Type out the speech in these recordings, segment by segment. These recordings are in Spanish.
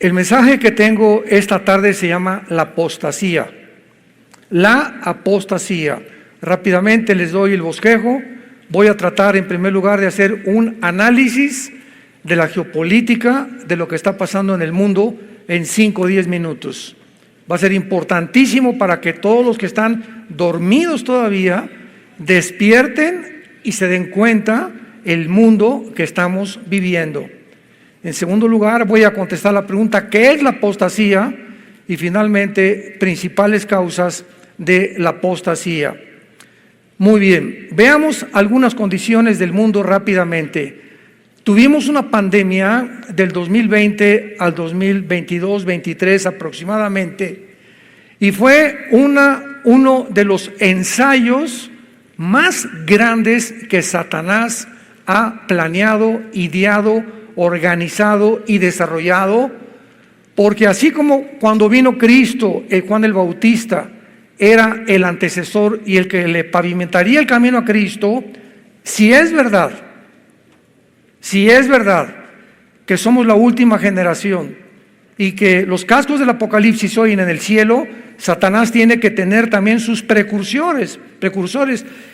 El mensaje que tengo esta tarde se llama la apostasía. La apostasía. Rápidamente les doy el bosquejo. Voy a tratar en primer lugar de hacer un análisis de la geopolítica, de lo que está pasando en el mundo en 5 o 10 minutos. Va a ser importantísimo para que todos los que están dormidos todavía despierten y se den cuenta el mundo que estamos viviendo. En segundo lugar, voy a contestar la pregunta, ¿qué es la apostasía? Y finalmente, principales causas de la apostasía. Muy bien, veamos algunas condiciones del mundo rápidamente. Tuvimos una pandemia del 2020 al 2022-23 aproximadamente, y fue uno de los ensayos más grandes que Satanás ha planeado, ideado, organizado y desarrollado, porque así como cuando vino Cristo, Juan el Bautista era el antecesor y el que le pavimentaría el camino a Cristo, si es verdad que somos la última generación y que los cascos del Apocalipsis se oyen en el cielo, Satanás tiene que tener también sus precursores,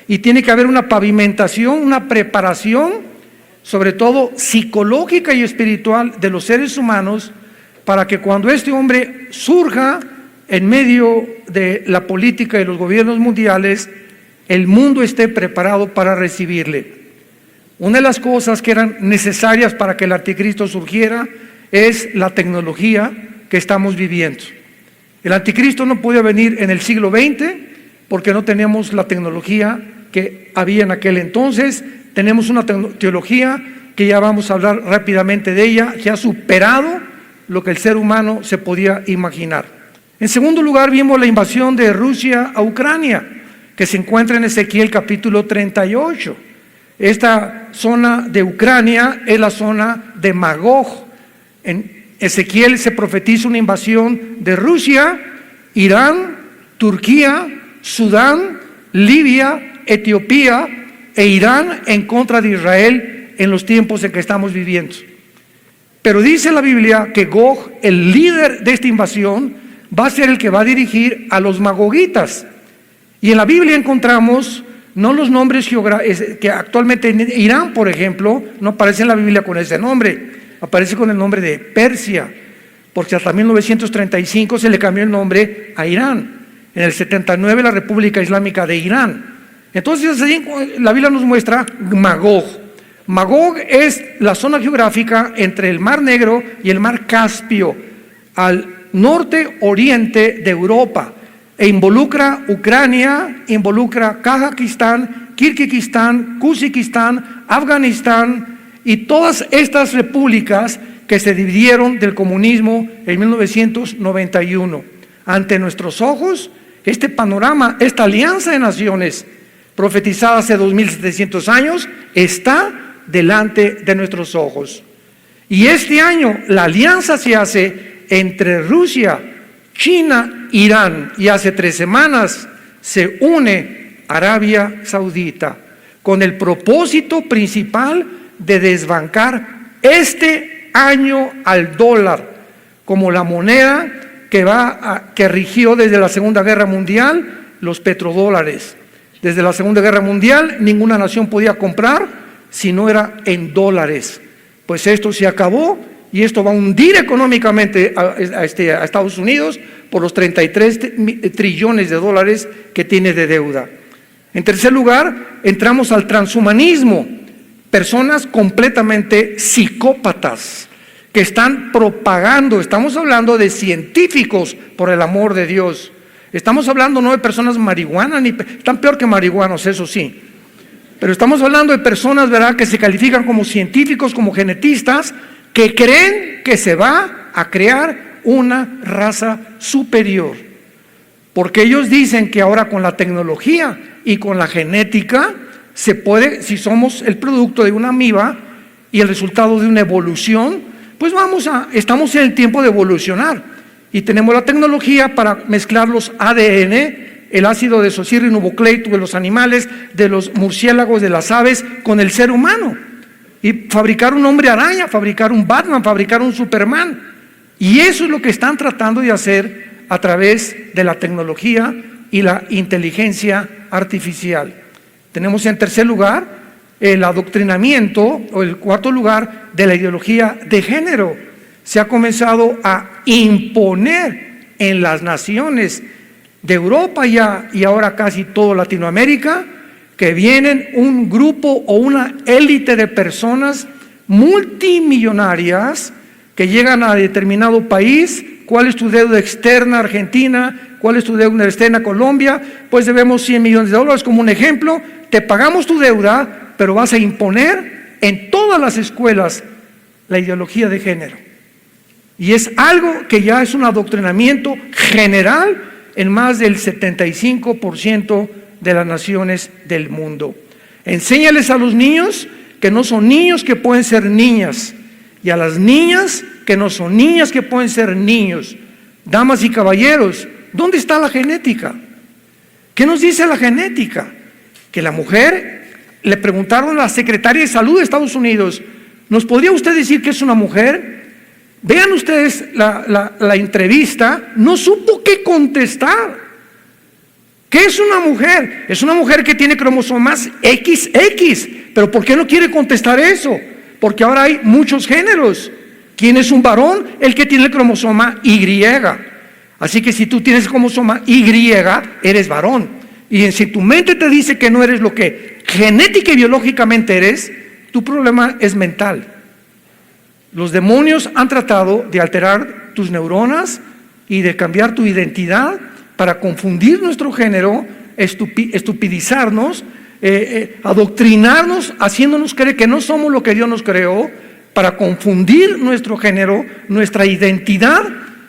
y tiene que haber una pavimentación, una preparación, sobre todo psicológica y espiritual de los seres humanos, para que cuando este hombre surja en medio de la política y los gobiernos mundiales, el mundo esté preparado para recibirle. Una de las cosas que eran necesarias para que el anticristo surgiera es la tecnología que estamos viviendo. El anticristo no podía venir en el siglo XX porque no teníamos la tecnología que había en aquel entonces. Tenemos una teología que ya vamos a hablar rápidamente de ella, que ha superado lo que el ser humano se podía imaginar. En segundo lugar, vimos la invasión de Rusia a Ucrania, que se encuentra en Ezequiel capítulo 38. Esta zona de Ucrania es la zona de Magog. En Ezequiel se profetiza una invasión de Rusia, Irán, Turquía, Sudán, Libia, Etiopía e Irán en contra de Israel en los tiempos en que estamos viviendo. Pero dice la Biblia que Gog, el líder de esta invasión, va a ser el que va a dirigir a los magogitas. Y en la Biblia encontramos no los nombres que actualmente en Irán, por ejemplo, no aparece en la Biblia con ese nombre, aparece con el nombre de Persia, porque hasta 1935 se le cambió el nombre a Irán. En el 79 la República Islámica de Irán. Entonces la Biblia nos muestra Magog. Magog es la zona geográfica entre el Mar Negro y el Mar Caspio, al norte oriente de Europa, e involucra Ucrania, involucra Kazajistán, Kirguistán, Kuzikistán, Afganistán y todas estas repúblicas que se dividieron del comunismo en 1991. Ante nuestros ojos, este panorama, esta alianza de naciones profetizada hace 2700 años, está delante de nuestros ojos. Y este año la alianza se hace entre Rusia, China, Irán, y hace 3 semanas se une Arabia Saudita con el propósito principal de desbancar este año al dólar como la moneda que rigió desde la Segunda Guerra Mundial, los petrodólares. Desde la Segunda Guerra Mundial ninguna nación podía comprar si no era en dólares. Pues esto se acabó y esto va a hundir económicamente a Estados Unidos por los 33 trillones de dólares que tiene de deuda. En tercer lugar, entramos al transhumanismo. Personas completamente psicópatas que están propagando, estamos hablando de científicos, por el amor de Dios. Estamos hablando no de personas marihuanas, están peor que marihuanos, eso sí. Pero estamos hablando de personas, ¿verdad?, que se califican como científicos, como genetistas, que creen que se va a crear una raza superior. Porque ellos dicen que ahora con la tecnología y con la genética se puede, si somos el producto de una amiba y el resultado de una evolución, pues estamos en el tiempo de evolucionar. Y tenemos la tecnología para mezclar los ADN, el ácido desoxirribonucleico de los animales, de los murciélagos, de las aves, con el ser humano. Y fabricar un hombre araña, fabricar un Batman, fabricar un Superman. Y eso es lo que están tratando de hacer a través de la tecnología y la inteligencia artificial. Tenemos en tercer lugar el adoctrinamiento, o el cuarto lugar, de la ideología de género. Se ha comenzado a imponer en las naciones de Europa y ahora casi toda Latinoamérica, que vienen un grupo o una élite de personas multimillonarias que llegan a determinado país. ¿Cuál es tu deuda externa, Argentina? ¿Cuál es tu deuda externa, Colombia? Pues debemos 100 millones de dólares como un ejemplo. Te pagamos tu deuda, pero vas a imponer en todas las escuelas la ideología de género. Y es algo que ya es un adoctrinamiento general en más del 75% de las naciones del mundo. Enséñales a los niños que no son niños, que pueden ser niñas, y a las niñas que no son niñas, que pueden ser niños. Damas y caballeros, ¿dónde está la genética? ¿Qué nos dice la genética? Que la mujer, le preguntaron a la secretaria de salud de Estados Unidos, ¿nos podría usted decir que es una mujer? Vean ustedes la entrevista, no supo qué contestar. ¿Qué es una mujer? Es una mujer que tiene cromosomas XX, pero ¿por qué no quiere contestar eso? Porque ahora hay muchos géneros. ¿Quién es un varón? El que tiene el cromosoma Y. Así que si tú tienes el cromosoma Y, eres varón. Y si tu mente te dice que no eres lo que genética y biológicamente eres, tu problema es mental. Los demonios han tratado de alterar tus neuronas y de cambiar tu identidad para confundir nuestro género, estupidizarnos, adoctrinarnos, haciéndonos creer que no somos lo que Dios nos creó, para confundir nuestro género, nuestra identidad.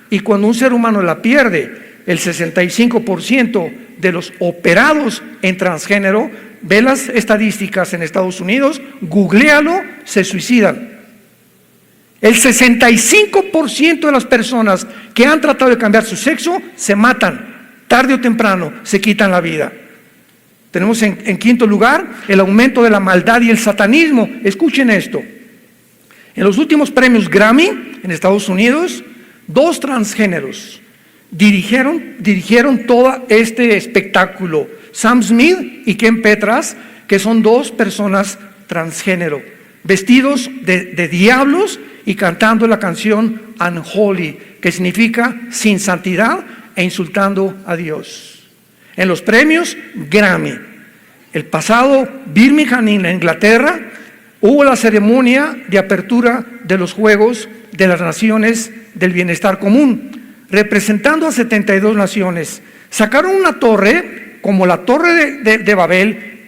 Y cuando un ser humano la pierde, el 65% de los operados en transgénero, ve las estadísticas en Estados Unidos, googléalo, se suicidan. El 65% de las personas que han tratado de cambiar su sexo se matan, tarde o temprano se quitan la vida. Tenemos en quinto lugar el aumento de la maldad y el satanismo. Escuchen esto. En los últimos premios Grammy en Estados Unidos, 2 transgéneros dirigieron todo este espectáculo. Sam Smith y Ken Petras, que son 2 personas transgénero, vestidos de diablos y cantando la canción Unholy, que significa sin santidad, e insultando a Dios. En los premios Grammy, el pasado Birmingham, en Inglaterra, hubo la ceremonia de apertura de los Juegos de las Naciones del Bienestar Común, representando a 72 naciones. Sacaron una torre, como la Torre de Babel.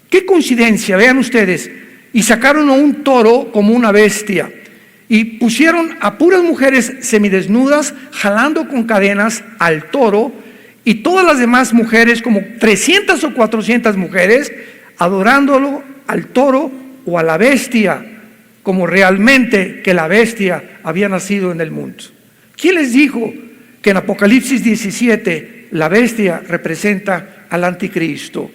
Qué coincidencia, vean ustedes. Y sacaron a un toro como una bestia. Y pusieron a puras mujeres semidesnudas, jalando con cadenas al toro, y todas las demás mujeres, como 300 o 400 mujeres, adorándolo al toro o a la bestia, como realmente que la bestia había nacido en el mundo. ¿Quién les dijo que en Apocalipsis 17 la bestia representa al anticristo?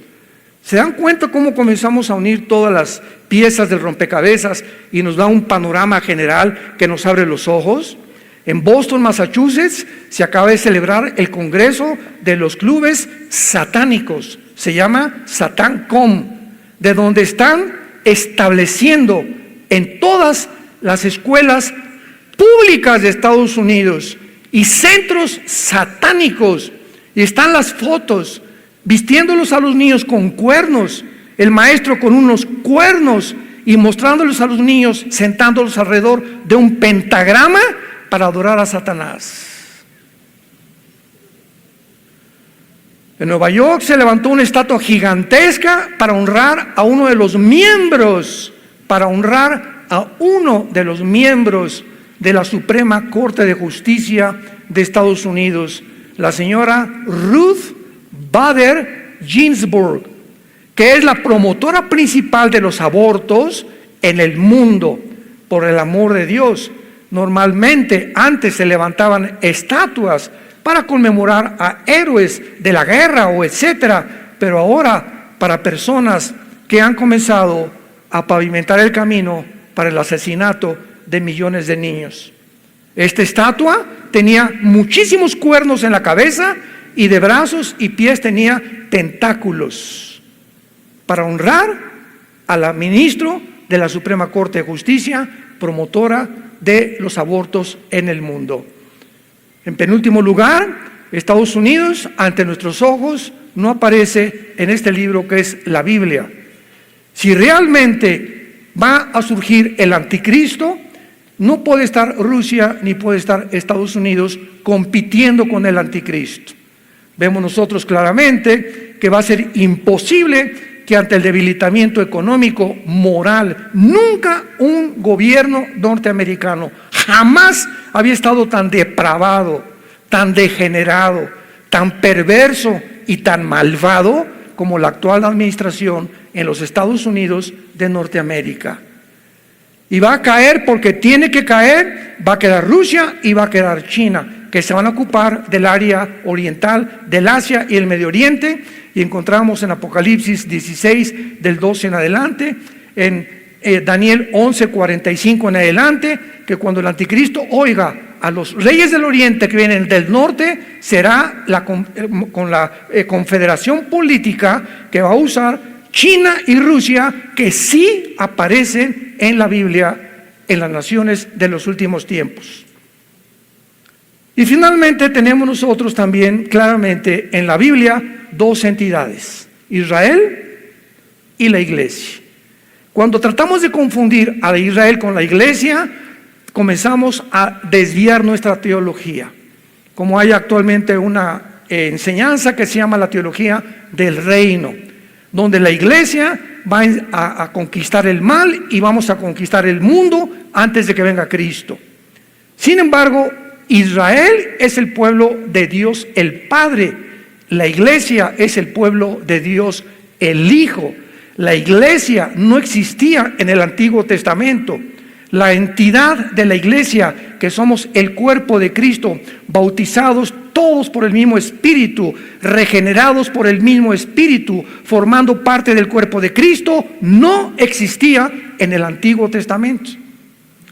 ¿Se dan cuenta cómo comenzamos a unir todas las piezas del rompecabezas y nos da un panorama general que nos abre los ojos? En Boston, Massachusetts, se acaba de celebrar el Congreso de los Clubes Satánicos. Se llama SatanCom, de donde están estableciendo en todas las escuelas públicas de Estados Unidos y centros satánicos. Y están las fotos, vistiéndolos a los niños con cuernos, el maestro con unos cuernos, y mostrándolos a los niños, sentándolos alrededor de un pentagrama para adorar a Satanás. En Nueva York se levantó una estatua gigantesca para honrar a uno de los miembros, de la Suprema Corte de Justicia de Estados Unidos, la señora Ruth Bader Ginsburg, que es la promotora principal de los abortos en el mundo. Por el amor de Dios, normalmente antes se levantaban estatuas para conmemorar a héroes de la guerra o etcétera, pero ahora para personas que han comenzado a pavimentar el camino para el asesinato de millones de niños. Esta estatua tenía muchísimos cuernos en la cabeza y de brazos y pies tenía tentáculos para honrar a la ministra de la Suprema Corte de Justicia, promotora de los abortos en el mundo. En penúltimo lugar, Estados Unidos, ante nuestros ojos, no aparece en este libro que es la Biblia. Si realmente va a surgir el anticristo, no puede estar Rusia ni puede estar Estados Unidos compitiendo con el anticristo. Vemos nosotros claramente que va a ser imposible que ante el debilitamiento económico, moral, nunca un gobierno norteamericano jamás había estado tan depravado, tan degenerado, tan perverso y tan malvado como la actual administración en los Estados Unidos de Norteamérica. Y va a caer porque tiene que caer, va a quedar Rusia y va a quedar China, que se van a ocupar del área oriental, del Asia y el Medio Oriente, y encontramos en Apocalipsis 16, del 12 en adelante, en Daniel 11, 45 en adelante, que cuando el anticristo oiga a los reyes del oriente que vienen del norte, será con la confederación política que va a usar China y Rusia, que sí aparecen en la Biblia, en las naciones de los últimos tiempos. Y finalmente tenemos nosotros también claramente en la Biblia dos entidades, Israel y la iglesia. Cuando tratamos de confundir a Israel con la iglesia, comenzamos a desviar nuestra teología. Como hay actualmente una enseñanza que se llama la teología del reino, donde la iglesia va a conquistar el mal y vamos a conquistar el mundo antes de que venga Cristo. Sin embargo, Israel es el pueblo de Dios el Padre, la iglesia es el pueblo de Dios el Hijo. La iglesia no existía en el Antiguo Testamento. La entidad de la iglesia, que somos el cuerpo de Cristo, bautizados todos por el mismo Espíritu, regenerados por el mismo Espíritu, formando parte del cuerpo de Cristo, no existía en el Antiguo Testamento.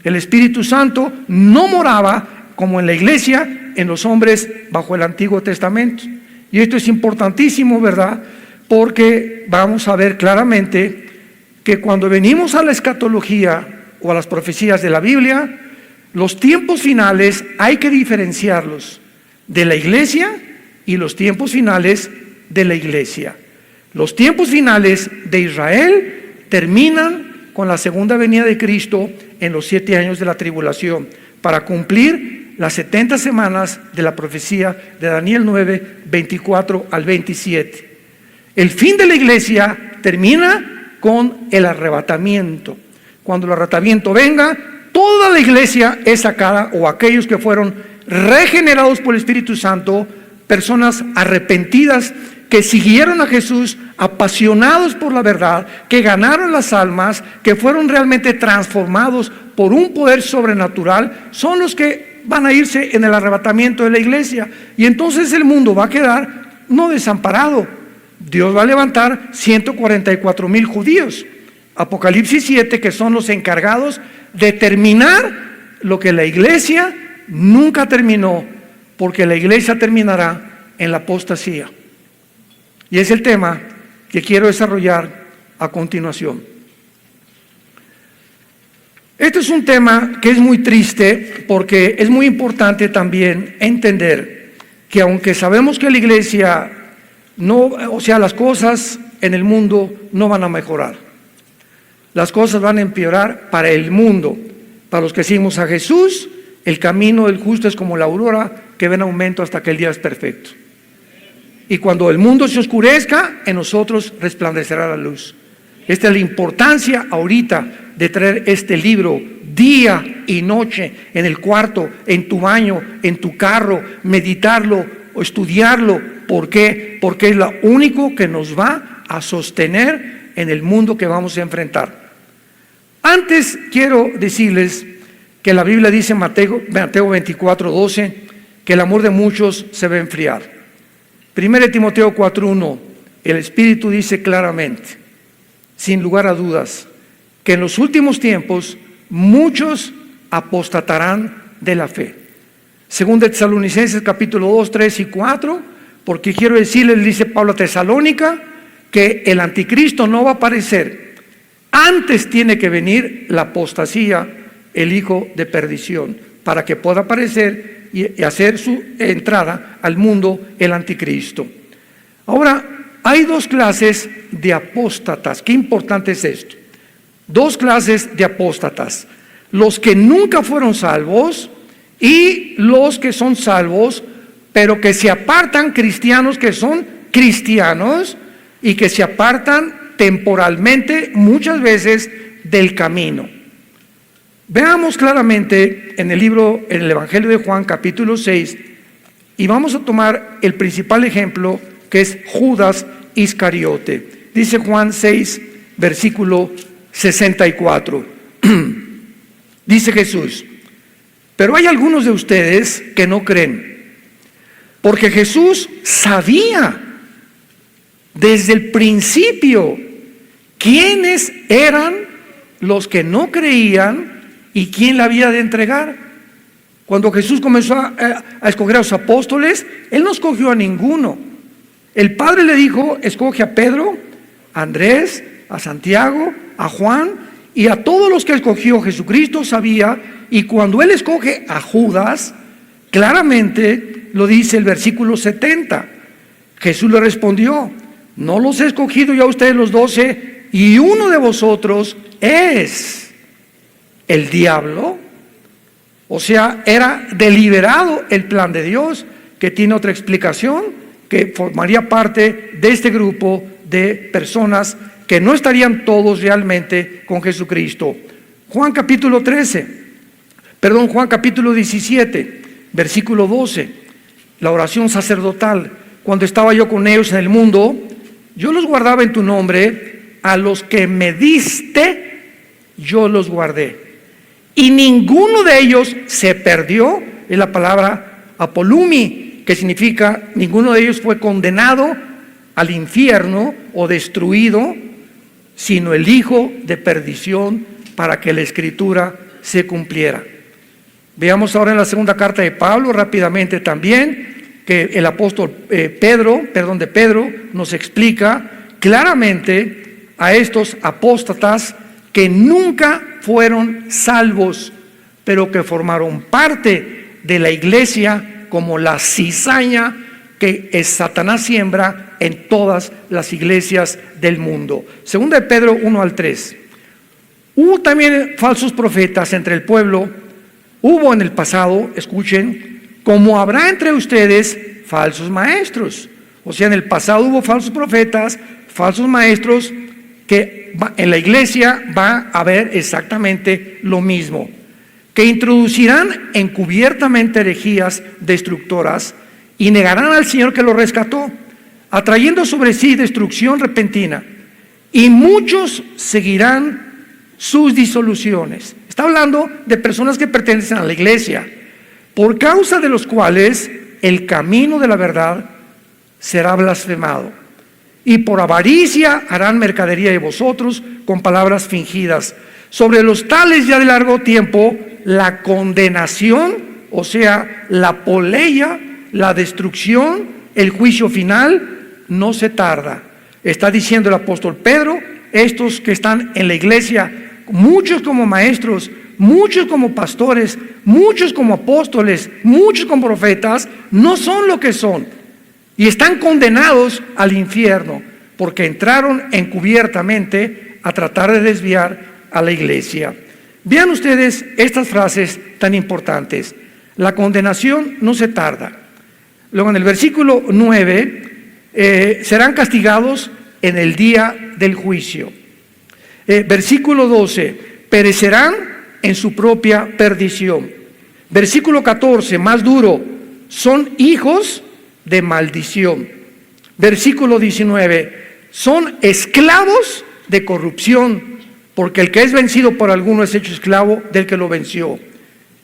El Espíritu Santo no moraba como en la iglesia, en los hombres bajo el Antiguo Testamento. Y esto es importantísimo, ¿verdad? Porque vamos a ver claramente que cuando venimos a la escatología o a las profecías de la Biblia, los tiempos finales hay que diferenciarlos de la iglesia y los tiempos finales de la iglesia. Los tiempos finales de Israel terminan con la segunda venida de Cristo en los 7 años de la tribulación, para cumplir las 70 semanas de la profecía de Daniel 9, 24 al 27. El fin de la iglesia termina con el arrebatamiento. Cuando el arrebatamiento venga, toda la iglesia es sacada, o aquellos que fueron regenerados por el Espíritu Santo, personas arrepentidas que siguieron a Jesús, apasionados por la verdad, que ganaron las almas, que fueron realmente transformados por un poder sobrenatural, son los que van a irse en el arrebatamiento de la iglesia. Y entonces el mundo va a quedar no desamparado. Dios va a levantar 144,000 judíos. Apocalipsis 7, que son los encargados de terminar lo que la iglesia nunca terminó, porque la iglesia terminará en la apostasía. Y es el tema que quiero desarrollar a continuación. Este es un tema que es muy triste, porque es muy importante también entender que aunque sabemos que la iglesia las cosas en el mundo no van a mejorar. Las cosas van a empeorar para el mundo. Para los que seguimos a Jesús, el camino del justo es como la aurora que va en aumento hasta que el día es perfecto. Y cuando el mundo se oscurezca, en nosotros resplandecerá la luz. Esta es la importancia ahorita de traer este libro día y noche en el cuarto, en tu baño, en tu carro, meditarlo o estudiarlo. ¿Por qué? Porque es lo único que nos va a sostener en el mundo que vamos a enfrentar. Antes quiero decirles que la Biblia dice en Mateo 24, 12, que el amor de muchos se va a enfriar. 1 Timoteo 4:1, el Espíritu dice claramente, sin lugar a dudas, que en los últimos tiempos muchos apostatarán de la fe. Según de Tesalonicenses capítulo 2, 3 y 4, porque quiero decirles, dice Pablo a Tesalónica, que el anticristo no va a aparecer. Antes tiene que venir la apostasía, el hijo de perdición, para que pueda aparecer y hacer su entrada al mundo el anticristo. Ahora, hay dos clases de apóstatas. Qué importante es esto. Dos clases de apóstatas: los que nunca fueron salvos y los que son salvos, pero que se apartan, cristianos que son cristianos y que se apartan temporalmente muchas veces del camino. Veamos claramente en el Evangelio de Juan capítulo 6, y vamos a tomar el principal ejemplo, que es Judas Iscariote. Dice Juan 6, versículo 64. Dice Jesús: pero hay algunos de ustedes que no creen, porque Jesús sabía desde el principio quiénes eran los que no creían y quién la había de entregar. Cuando Jesús comenzó a escoger a los apóstoles, Él no escogió a ninguno. El Padre le dijo: escoge a Pedro, a Andrés, a Santiago, a Juan, y a todos los que escogió Jesucristo sabía. Y cuando Él escoge a Judas, claramente lo dice el versículo 70. Jesús le respondió: no los he escogido yo a ustedes los 12, y uno de vosotros es el diablo. O sea, era deliberado el plan de Dios, que tiene otra explicación, que formaría parte de este grupo de personas que no estarían todos realmente con Jesucristo. Juan capítulo 17, versículo 12, la oración sacerdotal: cuando estaba yo con ellos en el mundo, yo los guardaba en tu nombre, a los que me diste, yo los guardé. Y ninguno de ellos se perdió. Es la palabra apolumi, que significa ninguno de ellos fue condenado al infierno o destruido, sino el hijo de perdición, para que la escritura se cumpliera. Veamos ahora en la segunda carta de Pablo rápidamente también, que el apóstol Pedro nos explica claramente a estos apóstatas que nunca fueron salvos, pero que formaron parte de la iglesia como la cizaña que Satanás siembra en todas las iglesias del mundo. Segunda de Pedro 1 al 3. Hubo también falsos profetas entre el pueblo. Hubo en el pasado, escuchen, como habrá entre ustedes falsos maestros. O sea, en el pasado hubo falsos profetas, falsos maestros, que en la iglesia va a haber exactamente lo mismo, que introducirán encubiertamente herejías destructoras y negarán al Señor que los rescató, atrayendo sobre sí destrucción repentina, y muchos seguirán sus disoluciones. Está hablando de personas que pertenecen a la iglesia, por causa de los cuales el camino de la verdad será blasfemado, y por avaricia harán mercadería de vosotros con palabras fingidas. Sobre los tales ya de largo tiempo la condenación, o sea, la poleia, la destrucción, el juicio final, no se tarda. Está diciendo el apóstol Pedro: estos que están en la iglesia, muchos como maestros, muchos como pastores, muchos como apóstoles, muchos como profetas, no son lo que son, y están condenados al infierno, porque entraron encubiertamente a tratar de desviar a la iglesia. Vean ustedes estas frases tan importantes: la condenación no se tarda. Luego en el versículo 9, serán castigados en el día del juicio. Versículo 12, perecerán en su propia perdición. Versículo 14, más duro, son hijos de maldición. Versículo 19, son esclavos de corrupción, porque el que es vencido por alguno es hecho esclavo del que lo venció.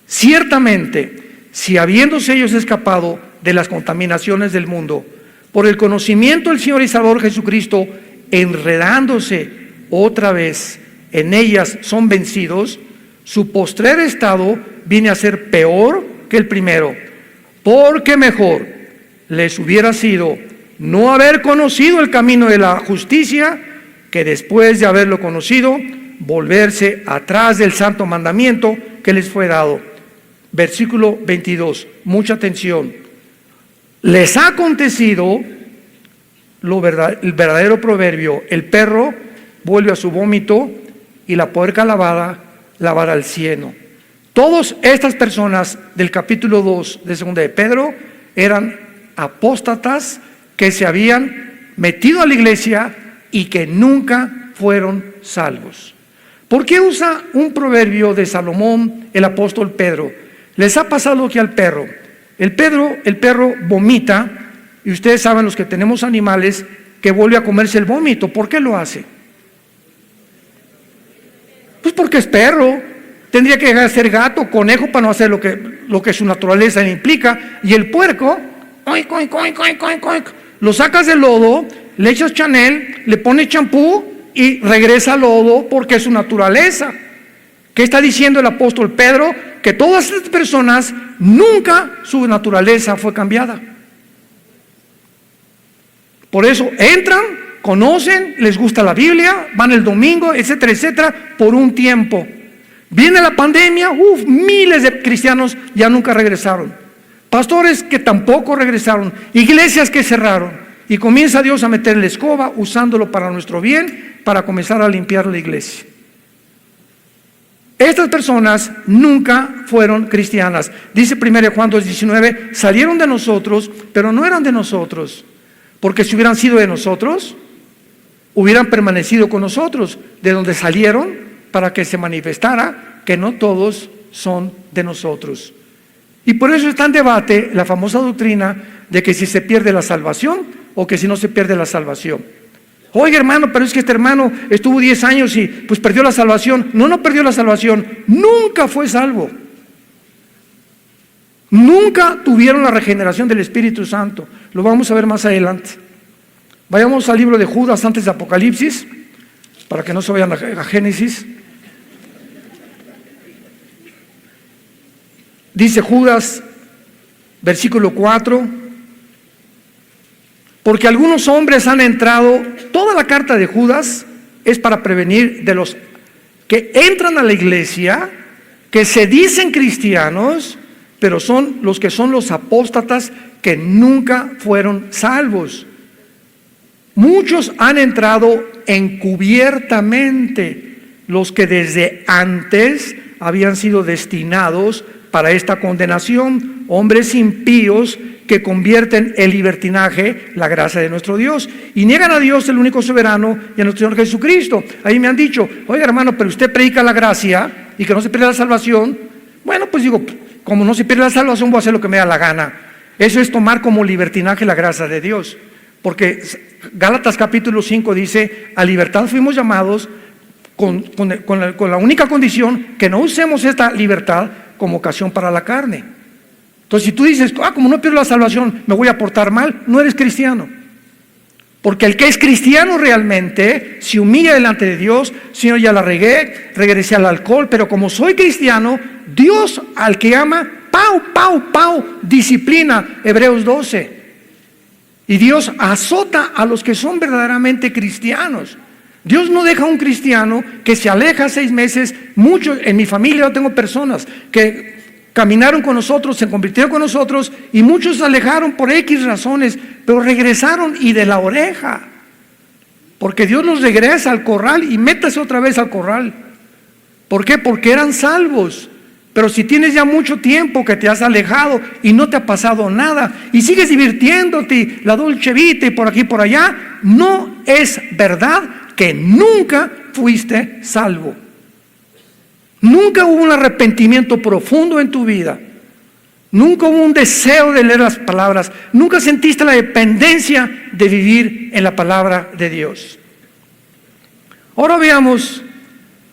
Ciertamente, si habiéndose ellos escapado de las contaminaciones del mundo, por el conocimiento del Señor y Salvador Jesucristo, enredándose otra vez en ellas son vencidos, su postrer estado vine a ser peor que el primero, porque mejor les hubiera sido no haber conocido el camino de la justicia, que después de haberlo conocido, volverse atrás del santo mandamiento que les fue dado. Versículo 22, mucha atención. Les ha acontecido el verdadero proverbio: el perro vuelve a su vómito y la puerca lavada al cieno. Todas estas personas del capítulo 2 de 2 de Pedro eran apóstatas que se habían metido a la iglesia y que nunca fueron salvos. ¿Por qué usa un proverbio de Salomón el apóstol Pedro? Les ha pasado lo que al perro. El perro vomita, y ustedes saben, los que tenemos animales, que vuelve a comerse el vómito. ¿Por qué lo hace? Pues porque es perro. Tendría que llegar a ser gato, conejo, para no hacer lo que su naturaleza le implica. Y el puerco, oink, oink, oink, oink, oink, oink, lo sacas del lodo, le echas Chanel, le pones champú y regresa al lodo porque es su naturaleza. ¿Qué está diciendo el apóstol Pedro? Que todas estas personas nunca su naturaleza fue cambiada. Por eso entran, conocen, les gusta la Biblia, van el domingo, etcétera, etcétera, por un tiempo. Viene la pandemia, miles de cristianos ya nunca regresaron. Pastores que tampoco regresaron, iglesias que cerraron. Y comienza Dios a meter la escoba, usándolo para nuestro bien, para comenzar a limpiar la iglesia. Estas personas nunca fueron cristianas. Dice 1 Juan 2:19, salieron de nosotros, pero no eran de nosotros. Porque si hubieran sido de nosotros, hubieran permanecido con nosotros. De donde salieron, para que se manifestara que no todos son de nosotros. Y por eso está en debate la famosa doctrina de que si se pierde la salvación o que si no se pierde la salvación. Oye, hermano, pero es que este hermano estuvo 10 años y pues perdió la salvación. No perdió la salvación, nunca fue salvo. Nunca tuvieron la regeneración del Espíritu Santo. Lo vamos a ver más adelante. Vayamos al libro de Judas antes de Apocalipsis, para que no se vayan a Génesis. Dice Judas, versículo 4, porque algunos hombres han entrado. Toda la carta de Judas es para prevenir de los que entran a la iglesia, que se dicen cristianos, pero son los apóstatas que nunca fueron salvos. Muchos han entrado encubiertamente, los que desde antes habían sido destinados para esta condenación, hombres impíos que convierten el libertinaje la gracia de nuestro Dios y niegan a Dios, el único soberano, y a nuestro Señor Jesucristo. Ahí me han dicho, oiga hermano, pero usted predica la gracia y que no se pierde la salvación. Bueno, pues digo, como no se pierde la salvación, voy a hacer lo que me da la gana. Eso es tomar como libertinaje la gracia de Dios, porque Gálatas capítulo 5 dice, a libertad fuimos llamados, con la única condición que no usemos esta libertad como ocasión para la carne. Entonces, si tú dices, como no pierdo la salvación, me voy a portar mal, no eres cristiano. Porque el que es cristiano realmente se humilla delante de Dios. Señor, ya la regué, regresé al alcohol, pero como soy cristiano, Dios al que ama, disciplina, Hebreos 12. Y Dios azota a los que son verdaderamente cristianos. Dios no deja a un cristiano que se aleja 6 meses. Muchos, en mi familia yo tengo personas que caminaron con nosotros, se convirtieron con nosotros, y muchos se alejaron por X razones, pero regresaron y de la oreja, porque Dios los regresa al corral y métase otra vez al corral. ¿Por qué? Porque eran salvos. Pero si tienes ya mucho tiempo que te has alejado y no te ha pasado nada y sigues divirtiéndote, la dolce vita y por aquí y por allá, no es verdad que nunca fuiste salvo. Nunca hubo un arrepentimiento profundo en tu vida. Nunca hubo un deseo de leer las palabras. Nunca sentiste la dependencia de vivir en la palabra de Dios. Ahora veamos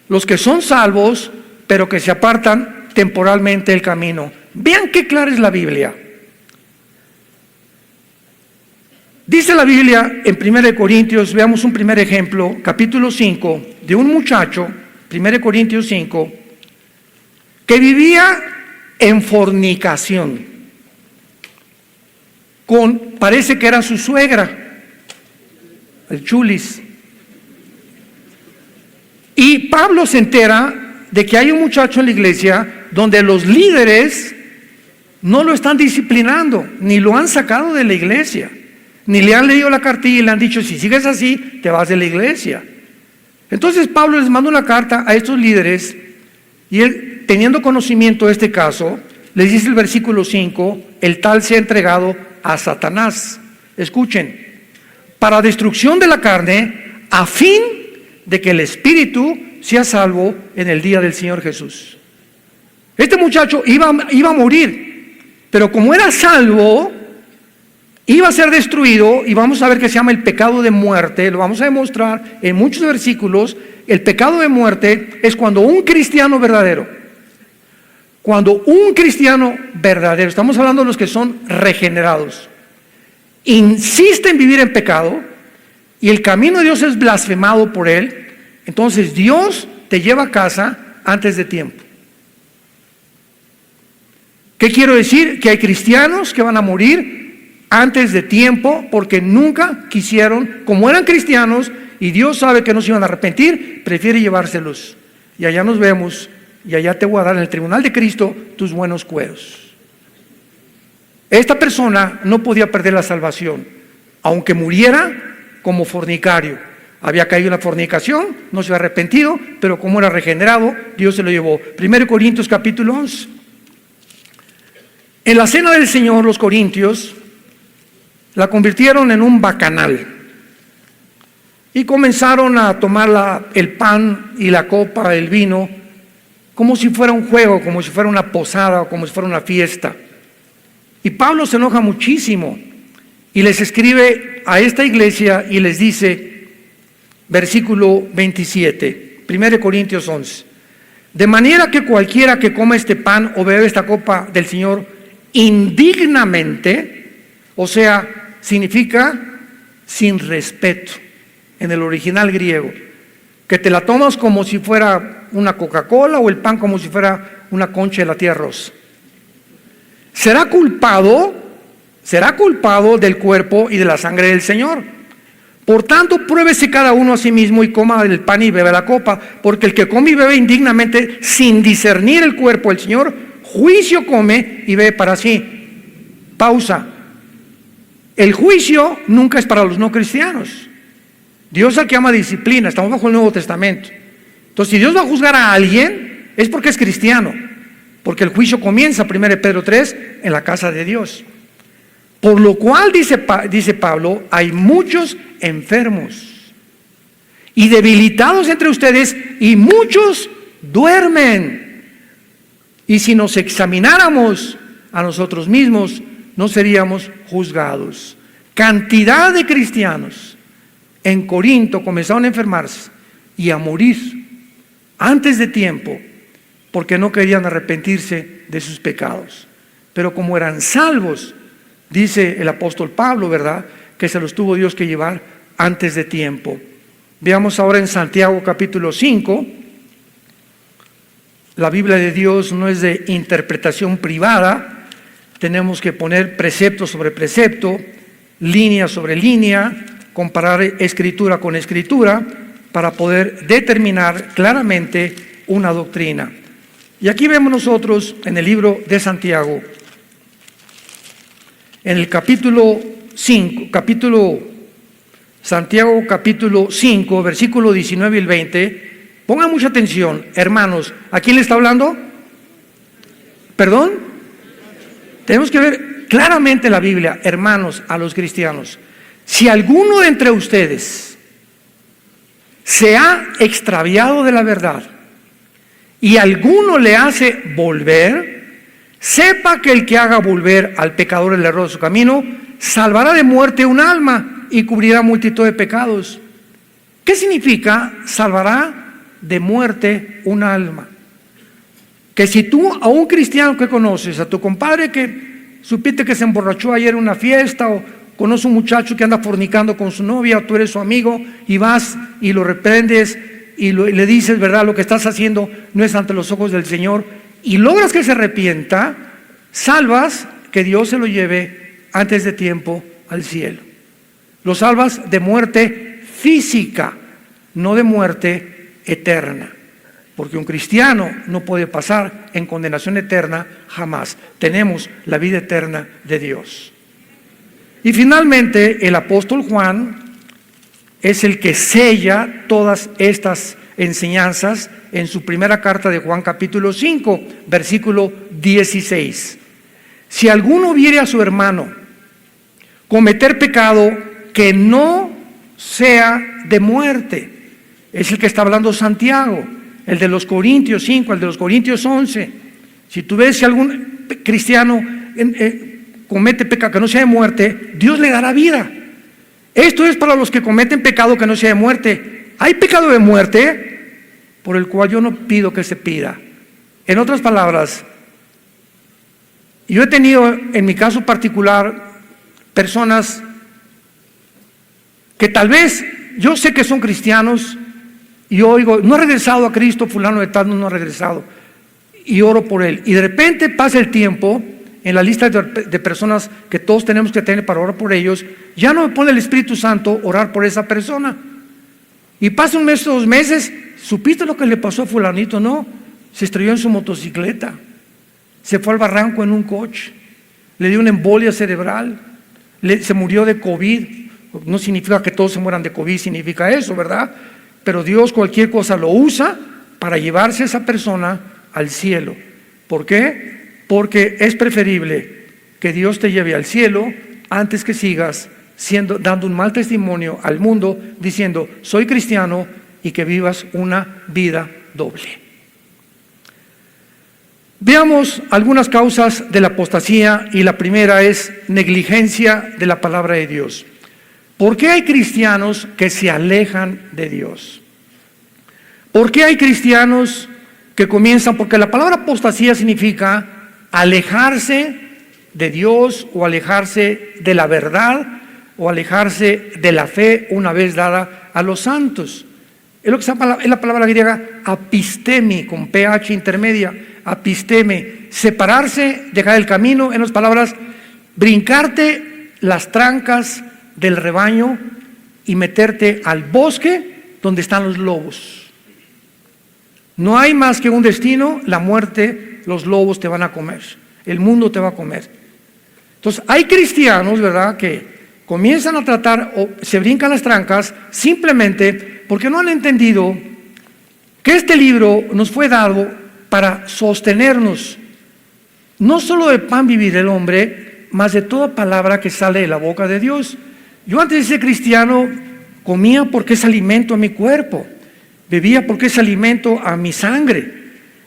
los que son salvos, pero que se apartan temporalmente del camino. Vean qué clara es la Biblia. Dice la Biblia en 1 Corintios, veamos un primer ejemplo, capítulo 5, de un muchacho, 1 Corintios 5, que vivía en fornicación parece que era su suegra, el chulis. Y Pablo se entera de que hay un muchacho en la iglesia donde los líderes no lo están disciplinando, ni lo han sacado de la iglesia, ni le han leído la cartilla y le han dicho: si sigues así, te vas de la iglesia. Entonces Pablo les manda una carta a estos líderes, y él, teniendo conocimiento de este caso, les dice el versículo 5: el tal se ha entregado a Satanás. Escuchen: para destrucción de la carne, a fin de que el espíritu sea salvo en el día del Señor Jesús. Este muchacho iba a morir, pero como era salvo, iba a ser destruido. Y vamos a ver que se llama el pecado de muerte. Lo vamos a demostrar en muchos versículos. El pecado de muerte es cuando un cristiano verdadero, estamos hablando de los que son regenerados, insiste en vivir en pecado y el camino de Dios es blasfemado por él, entonces Dios te lleva a casa antes de tiempo. ¿Qué quiero decir? Que hay cristianos que van a morir antes de tiempo porque nunca quisieron, como eran cristianos y Dios sabe que no se iban a arrepentir, prefiere llevárselos. Y allá nos vemos, y allá te voy a dar en el tribunal de Cristo tus buenos cueros. Esta persona no podía perder la salvación, aunque muriera como fornicario. Había caído en la fornicación, no se había arrepentido, pero como era regenerado, Dios se lo llevó. 1 Corintios capítulo 11. En la cena del Señor, los corintios la convirtieron en un bacanal y comenzaron a tomar el pan y la copa, el vino, como si fuera un juego, como si fuera una posada o como si fuera una fiesta. Y Pablo se enoja muchísimo y les escribe a esta iglesia y les dice, versículo 27, 1 Corintios 11: de manera que cualquiera que coma este pan o bebe esta copa del Señor indignamente, o sea, significa sin respeto en el original griego, que te la tomas como si fuera una Coca-Cola o el pan como si fuera una concha de la tía rosa, será culpado del cuerpo y de la sangre del Señor. Por tanto, pruébese cada uno a sí mismo y coma el pan y bebe la copa, porque el que come y bebe indignamente sin discernir el cuerpo del Señor, juicio come y bebe para sí. Pausa. El juicio nunca es para los no cristianos. Dios es el que ama disciplina, estamos bajo el Nuevo Testamento. Entonces, si Dios va a juzgar a alguien, es porque es cristiano, porque el juicio comienza, 1 Pedro 3, en la casa de Dios. Por lo cual, dice Pablo, hay muchos enfermos y debilitados entre ustedes, y muchos duermen. Y si nos examináramos a nosotros mismos, no seríamos juzgados. Cantidad de cristianos en Corinto comenzaron a enfermarse y a morir antes de tiempo porque no querían arrepentirse de sus pecados. Pero como eran salvos, dice el apóstol Pablo, ¿verdad?, que se los tuvo Dios que llevar antes de tiempo. Veamos ahora en Santiago capítulo 5. La Biblia de Dios no es de interpretación privada. Tenemos que poner precepto sobre precepto, línea sobre línea, comparar escritura con escritura para poder determinar claramente una doctrina. Y aquí vemos nosotros en el libro de Santiago, en el capítulo 5, Santiago capítulo 5, versículo 19 y el 20. Pongan mucha atención, hermanos. ¿A quién le está hablando? ¿Perdón? Tenemos que ver claramente la Biblia, hermanos, a los cristianos. Si alguno de entre ustedes se ha extraviado de la verdad y alguno le hace volver, sepa que el que haga volver al pecador el error de su camino, salvará de muerte un alma y cubrirá multitud de pecados. ¿Qué significa salvará de muerte un alma? Que si tú a un cristiano que conoces, a tu compadre que supiste que se emborrachó ayer en una fiesta, o conoces un muchacho que anda fornicando con su novia, tú eres su amigo y vas y lo reprendes y le dices, ¿verdad?, lo que estás haciendo no es ante los ojos del Señor, y logras que se arrepienta, salvas que Dios se lo lleve antes de tiempo al cielo. Lo salvas de muerte física, no de muerte eterna. Porque un cristiano no puede pasar en condenación eterna jamás. Tenemos la vida eterna de Dios. Y finalmente, el apóstol Juan es el que sella todas estas enseñanzas en su primera carta de Juan, capítulo 5, versículo 16. Si alguno viere a su hermano cometer pecado que no sea de muerte, es el que está hablando Santiago, el de los Corintios 5, el de los Corintios 11. Si tú ves si algún cristiano comete pecado que no sea de muerte, Dios le dará vida. Esto es para los que cometen pecado que no sea de muerte. Hay pecado de muerte por el cual yo no pido que se pida. En otras palabras, yo he tenido en mi caso particular personas que tal vez yo sé que son cristianos y oigo, no ha regresado a Cristo, fulano de tal no ha regresado, y oro por él. Y de repente pasa el tiempo, en la lista de personas que todos tenemos que tener para orar por ellos, ya no me pone el Espíritu Santo orar por esa persona. Y pasa un mes o 2 meses, ¿supiste lo que le pasó a fulanito? No, se estrelló en su motocicleta, se fue al barranco en un coche, le dio una embolia cerebral, se murió de COVID. No significa que todos se mueran de COVID, significa eso, ¿verdad? Pero Dios cualquier cosa lo usa para llevarse a esa persona al cielo. ¿Por qué? Porque es preferible que Dios te lleve al cielo antes que sigas dando un mal testimonio al mundo diciendo soy cristiano y que vivas una vida doble. Veamos algunas causas de la apostasía y la primera es negligencia de la palabra de Dios. ¿Por qué hay cristianos que se alejan de Dios? ¿Por qué hay cristianos que comienzan? Porque la palabra apostasía significa alejarse de Dios o alejarse de la verdad o alejarse de la fe una vez dada a los santos. Es lo que es la palabra griega apistemi, con ph intermedia, apisteme, separarse, dejar el camino, en otras palabras, brincarte las trancas del rebaño y meterte al bosque donde están los lobos. No hay más que un destino, la muerte, los lobos te van a comer, el mundo te va a comer. Entonces hay cristianos, ¿verdad?, que comienzan a tratar o se brincan las trancas simplemente porque no han entendido que este libro nos fue dado para sostenernos. No solo de pan vivir el hombre, mas de toda palabra que sale de la boca de Dios. Yo antes de ser cristiano comía porque es alimento a mi cuerpo, bebía porque es alimento a mi sangre.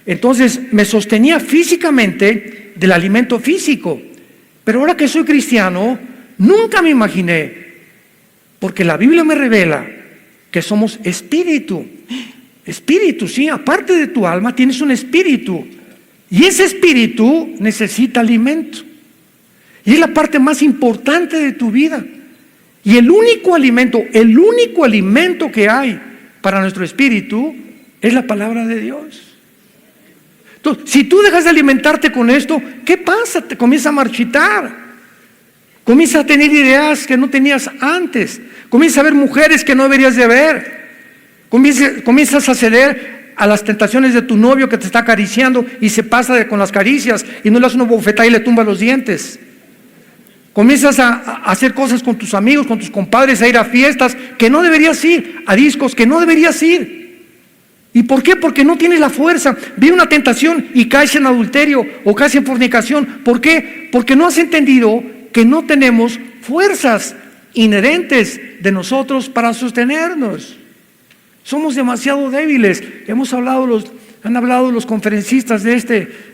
Entonces me sostenía físicamente del alimento físico. Pero ahora que soy cristiano, nunca me imaginé, porque la Biblia me revela que somos espíritu. Espíritu, sí, aparte de tu alma tienes un espíritu. Y ese espíritu necesita alimento. Y es la parte más importante de tu vida. Y el único alimento que hay para nuestro espíritu es la palabra de Dios. Entonces, si tú dejas de alimentarte con esto, ¿qué pasa? Te comienza a marchitar. Comienzas a tener ideas que no tenías antes. Comienzas a ver mujeres que no deberías de ver. Comienzas a ceder a las tentaciones de tu novio que te está acariciando y se pasa con las caricias y no le das una bofetada y le tumba los dientes. Comienzas a hacer cosas con tus amigos, con tus compadres, a ir a fiestas que no deberías ir, a discos que no deberías ir. ¿Y por qué? Porque no tienes la fuerza. Viene una tentación y caes en adulterio o caes en fornicación. ¿Por qué? Porque no has entendido que no tenemos fuerzas inherentes de nosotros para sostenernos. Somos demasiado débiles. Han hablado los conferencistas de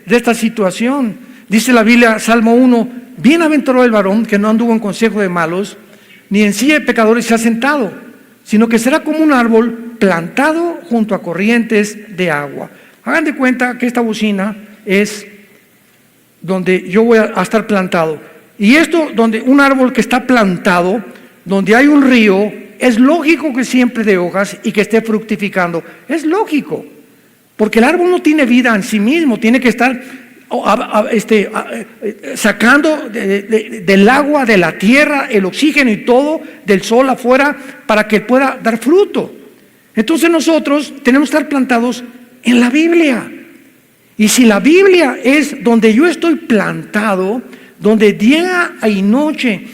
esta situación. Dice la Biblia, Salmo 1, bienaventurado el varón que no anduvo en consejo de malos, ni en silla de pecadores se ha sentado, sino que será como un árbol plantado junto a corrientes de agua. Hagan de cuenta que esta bocina es donde yo voy a estar plantado. Y esto, donde un árbol que está plantado, donde hay un río, es lógico que siempre dé hojas y que esté fructificando. Es lógico. Porque el árbol no tiene vida en sí mismo, tiene que estar sacando del agua, de la tierra, el oxígeno y todo, del sol afuera, para que pueda dar fruto. Entonces nosotros tenemos que estar plantados en la Biblia. Y si la Biblia es donde yo estoy plantado, donde día y noche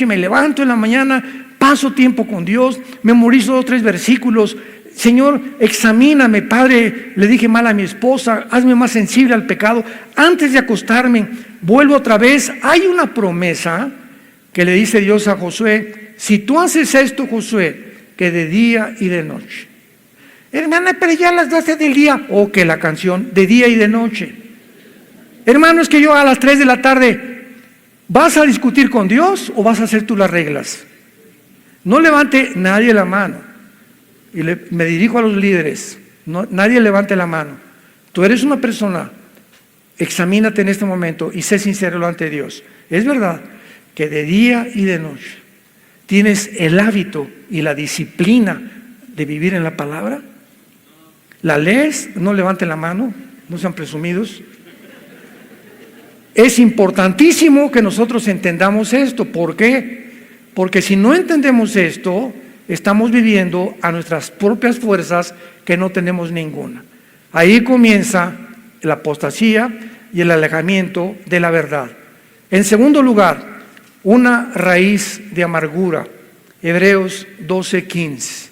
me levanto en la mañana, paso tiempo con Dios, memorizo 2 o 3 versículos. Señor, examíname, Padre, le dije mal a mi esposa, hazme más sensible al pecado. Antes de acostarme, vuelvo otra vez. Hay una promesa que le dice Dios a Josué: si tú haces esto, Josué, que de día y de noche. Hermana, pero ya a las 12 del día, o que la canción, de día y de noche. Hermano, es que yo a las 3 de la tarde, ¿vas a discutir con Dios o vas a hacer tú las reglas? No levante nadie la mano. Y me dirijo a los líderes, nadie levante la mano. Tú eres una persona, examínate en este momento y sé sincero ante Dios. ¿Es verdad que de día y de noche tienes el hábito y la disciplina de vivir en la palabra? ¿La lees? No levanten la mano, no sean presumidos. Es importantísimo que nosotros entendamos esto. ¿Por qué? Porque si no entendemos esto, estamos viviendo a nuestras propias fuerzas, que no tenemos ninguna. Ahí comienza la apostasía y el alejamiento de la verdad. En segundo lugar, una raíz de amargura. Hebreos 12:15.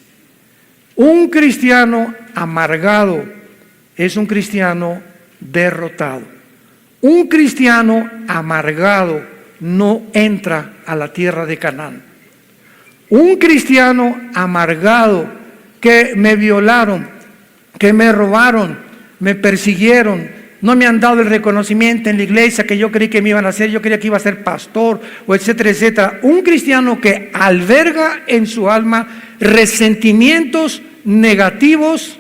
Un cristiano amargado es un cristiano derrotado. Un cristiano amargado no entra a la tierra de Canaán. Un cristiano amargado, que me violaron, que me robaron, me persiguieron, no me han dado el reconocimiento en la iglesia que yo creí que me iban a hacer, yo creía que iba a ser pastor, o etcétera, etcétera. Un cristiano que alberga en su alma resentimientos negativos,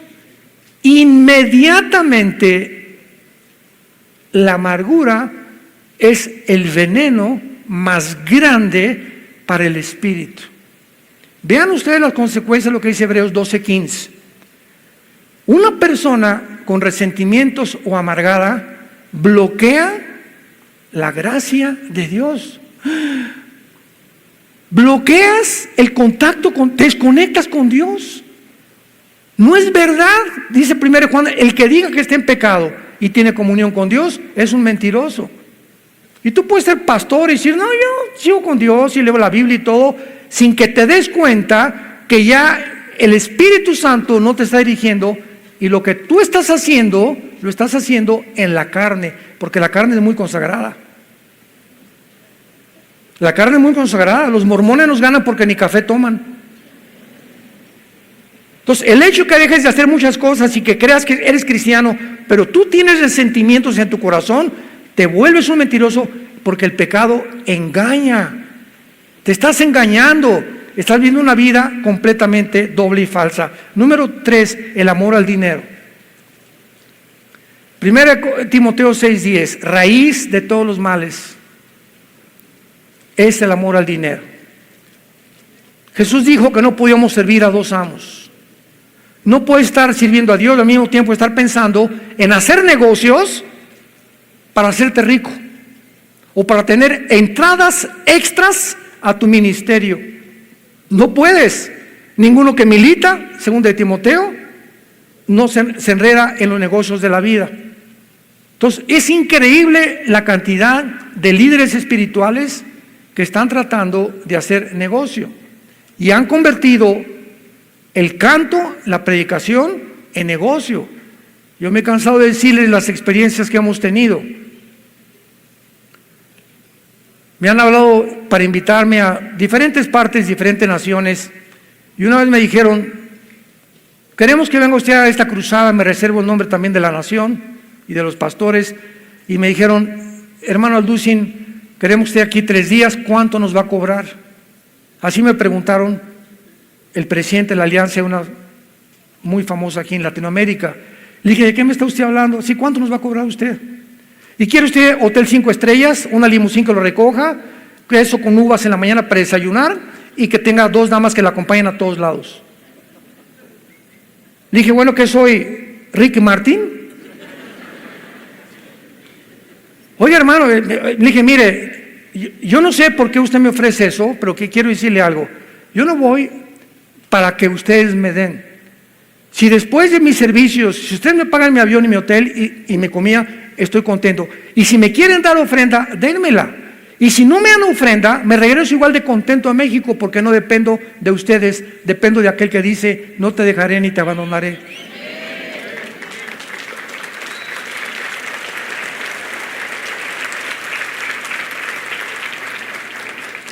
inmediatamente la amargura es el veneno más grande para el espíritu. Vean ustedes las consecuencias de lo que dice Hebreos 12:15. Una persona con resentimientos o amargada bloquea la gracia de Dios. Bloqueas el contacto, te desconectas con Dios. No es verdad, dice 1 Juan, el que diga que está en pecado y tiene comunión con Dios es un mentiroso. Y tú puedes ser pastor y decir, no, yo sigo con Dios y leo la Biblia y todo, sin que te des cuenta que ya el Espíritu Santo no te está dirigiendo, y lo que tú estás haciendo, lo estás haciendo en la carne, porque la carne es muy consagrada. La carne es muy consagrada. Los mormones nos ganan porque ni café toman. Entonces, el hecho que dejes de hacer muchas cosas y que creas que eres cristiano, pero tú tienes resentimientos en tu corazón, te vuelves un mentiroso, porque el pecado engaña. Te estás engañando, estás viviendo una vida completamente doble y falsa. Número 3, el amor al dinero. 1 Timoteo 6:10, raíz de todos los males es el amor al dinero. Jesús dijo que no podíamos servir a 2 amos. No puedes estar sirviendo a Dios y al mismo tiempo estar pensando en hacer negocios para hacerte rico o para tener entradas extras a tu ministerio. No puedes. Ninguno que milita, según de Timoteo, no se enreda en los negocios de la vida. Entonces, es increíble la cantidad de líderes espirituales que están tratando de hacer negocio y han convertido el canto, la predicación, en negocio. Yo me he cansado de decirles las experiencias que hemos tenido. Me han hablado para invitarme a diferentes partes, diferentes naciones, y una vez me dijeron, queremos que venga usted a esta cruzada, me reservo el nombre también de la nación y de los pastores, y me dijeron, hermano Alducin, queremos usted aquí 3 días, ¿cuánto nos va a cobrar? Así me preguntaron el presidente de la alianza, una muy famosa aquí en Latinoamérica. Le dije, ¿de qué me está usted hablando? Sí, ¿cuánto nos va a cobrar usted? ¿Y quiere usted hotel 5 estrellas, una limusín que lo recoja, queso con uvas en la mañana para desayunar y que tenga 2 damas que la acompañen a todos lados? Le dije, bueno, ¿qué soy? Ricky Martin. Oye, hermano, le dije, mire, yo no sé por qué usted me ofrece eso, pero que quiero decirle algo. Yo no voy para que ustedes me den. Si después de mis servicios, si ustedes me pagan mi avión y mi hotel y mi comida, estoy contento. Y si me quieren dar ofrenda, dénmela. Y si no me dan ofrenda, me regreso igual de contento a México, porque no dependo de ustedes, dependo de aquel que dice, no te dejaré ni te abandonaré.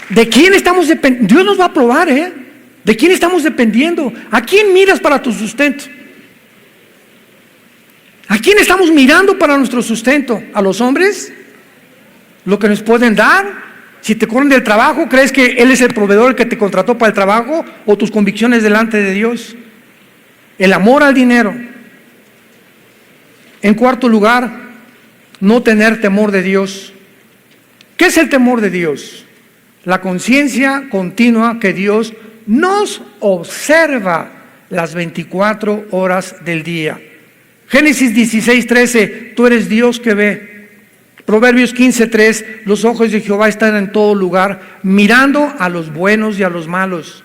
¿De quién estamos dependiendo? Dios nos va a probar, ¿eh? ¿De quién estamos dependiendo? ¿A quién miras para tu sustento? ¿A quién estamos mirando para nuestro sustento? ¿A los hombres? ¿Lo que nos pueden dar? Si te corren del trabajo, ¿crees que Él es el proveedor que te contrató para el trabajo? ¿O tus convicciones delante de Dios? El amor al dinero. En cuarto lugar, no tener temor de Dios. ¿Qué es el temor de Dios? La conciencia continua que Dios nos observa las 24 horas del día. Génesis 16:13, tú eres Dios que ve. Proverbios 15:3, los ojos de Jehová están en todo lugar, mirando a los buenos y a los malos.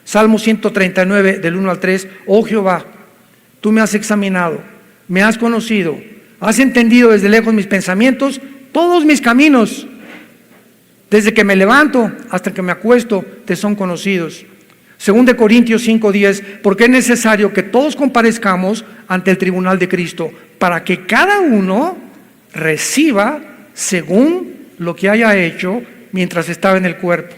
Salmo 139, del 1 al 3, oh Jehová, tú me has examinado, me has conocido, has entendido desde lejos mis pensamientos, todos mis caminos. Desde que me levanto hasta que me acuesto, te son conocidos. 2 Corintios 5:10, porque es necesario que todos comparezcamos ante el tribunal de Cristo, para que cada uno reciba según lo que haya hecho mientras estaba en el cuerpo.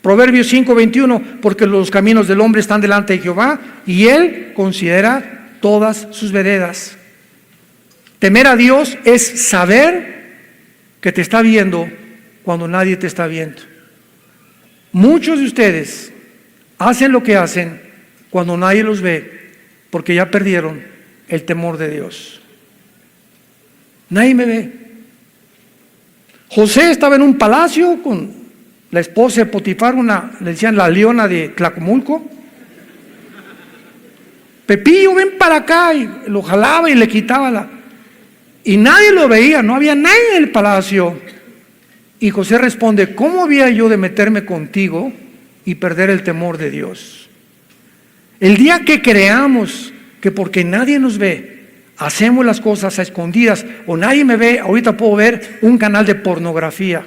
Proverbios 5:21, porque los caminos del hombre están delante de Jehová, y Él considera todas sus veredas. Temer a Dios es saber que te está viendo cuando nadie te está viendo. Muchos de ustedes hacen lo que hacen cuando nadie los ve, porque ya perdieron el temor de Dios. Nadie me ve. José estaba en un palacio con la esposa de Potifar, le decían la leona de Tlacomulco. Pepillo, ven para acá, y lo jalaba y le quitaba y nadie lo veía, no había nadie en el palacio. Y José responde, ¿cómo había yo de meterme contigo y perder el temor de Dios? El día que creamos que porque nadie nos ve, hacemos las cosas a escondidas, o nadie me ve, ahorita puedo ver un canal de pornografía.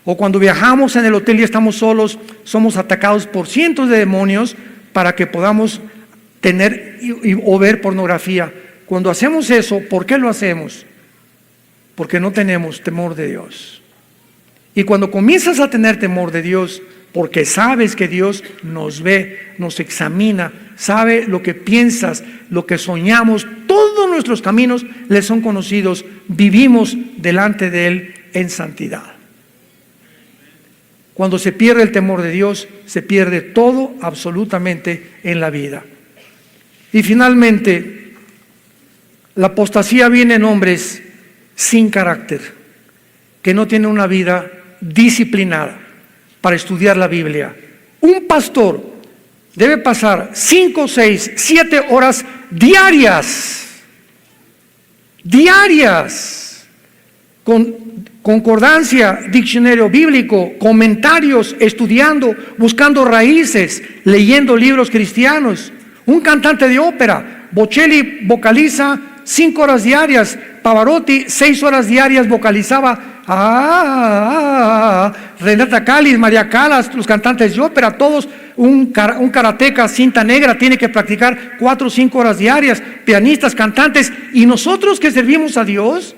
O cuando viajamos en el hotel y estamos solos, somos atacados por cientos de demonios para que podamos tener o ver pornografía. Cuando hacemos eso, ¿por qué lo hacemos? Porque no tenemos temor de Dios. Y cuando comienzas a tener temor de Dios, porque sabes que Dios nos ve, nos examina, sabe lo que piensas, lo que soñamos, todos nuestros caminos le son conocidos, vivimos delante de Él en santidad. Cuando se pierde el temor de Dios, se pierde todo absolutamente en la vida. Y finalmente, la apostasía viene en hombres sin carácter, que no tienen una vida disciplinada para estudiar la Biblia. Un pastor debe pasar 5, 6, 7 horas diarias, con concordancia, diccionario bíblico, comentarios, estudiando, buscando raíces, leyendo libros cristianos. Un cantante de ópera, Bocelli, vocaliza 5 horas diarias, Pavarotti 6 horas diarias vocalizaba. Renata Cáliz, María Calas, los cantantes de ópera, todos, un karateca, cinta negra, tiene que practicar 4 o 5 horas diarias, pianistas, cantantes, y nosotros que servimos a Dios,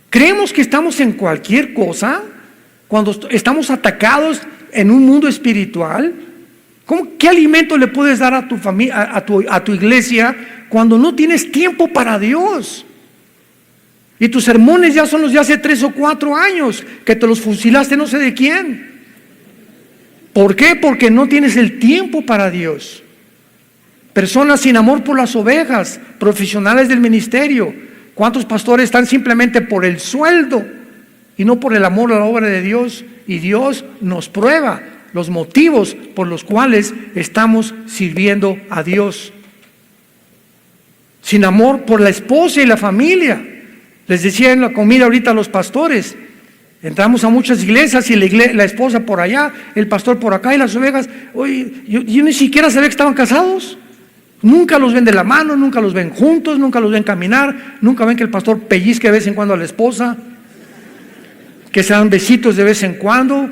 creemos que estamos en cualquier cosa cuando estamos atacados en un mundo espiritual. ¿Qué alimento le puedes dar a tu familia, a tu iglesia, cuando no tienes tiempo para Dios? Y tus sermones ya son los de hace 3 o 4 años, que te los fusilaste no sé de quién. ¿Por qué? Porque no tienes el tiempo para Dios. Personas sin amor por las ovejas, profesionales del ministerio. ¿Cuántos pastores están simplemente por el sueldo y no por el amor a la obra de Dios? Y Dios nos prueba los motivos por los cuales estamos sirviendo a Dios. sin amor por la esposa y la familia. Les decía en la comida ahorita a los pastores, entramos a muchas iglesias y la esposa por allá, el pastor por acá y las ovejas. Oye, yo ni siquiera sabía que estaban casados. Nunca los ven de la mano, nunca los ven juntos, nunca los ven caminar, nunca ven que el pastor pellizque de vez en cuando a la esposa, que se dan besitos de vez en cuando.